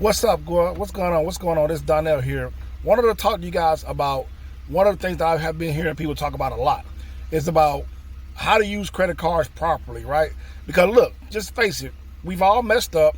What's up, girl? What's going on? What's going on? This is Donnell here. Wanted to talk to you guys about one of the things that I have been hearing people talk about a lot. Is about how to use credit cards properly, right? Because look, just face it, we've all messed up.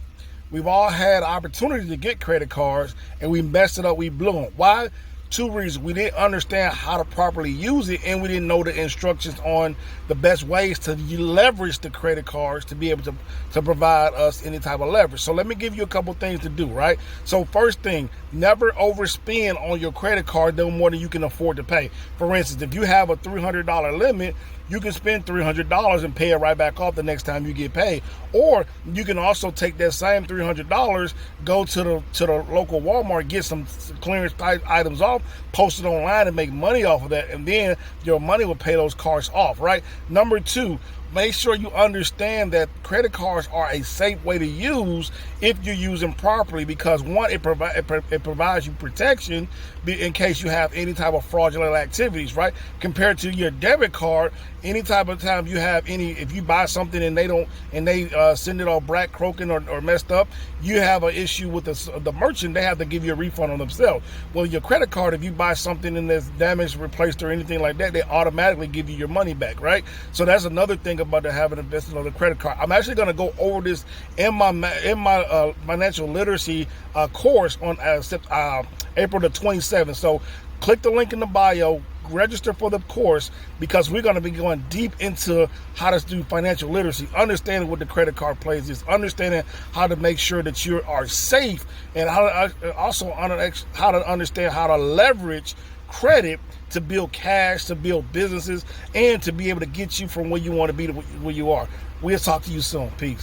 We've all had opportunity to get credit cards and we messed it up, we blew them. Why? Two reasons. We didn't understand how to properly use it and we didn't know the instructions on the best ways to leverage the credit cards to be able to provide us any type of leverage. So let me give you a couple things to do, right? So first thing, never overspend on your credit card no more than you can afford to pay. For instance, if you have a $300 limit, you can spend $300 and pay it right back off the next time you get paid. Or you can also take that same $300, go to the local Walmart, get some clearance type items off, post it online and make money off of that, and then your money will pay those cards off, right? Number two, make sure you understand that credit cards are a safe way to use if you use them properly, because one, it provides you protection in case you have any type of fraudulent activities, right? Compared to your debit card, any type of time you have if you buy something and they send it all black, croaking or messed up, you have an issue with the merchant. They have to give you a refund on themselves. Well, your credit card, if you buy something and that's damaged, replaced, or anything like that, they automatically give you your money back, right? So that's another thing about having invested on the credit card. I'm actually going to go over this in my financial literacy course on April the 27th. So click the link in the bio, register for the course, because we're going to be going deep into how to do financial literacy, understanding what the credit card plays is, understanding how to make sure that you are safe, and how to understand how to leverage credit to build cash, to build businesses, and to be able to get you from where you want to be to where you are. We'll talk to you soon. Peace.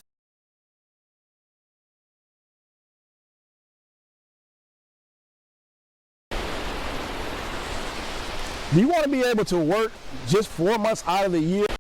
Do you want to be able to work just 4 months out of the year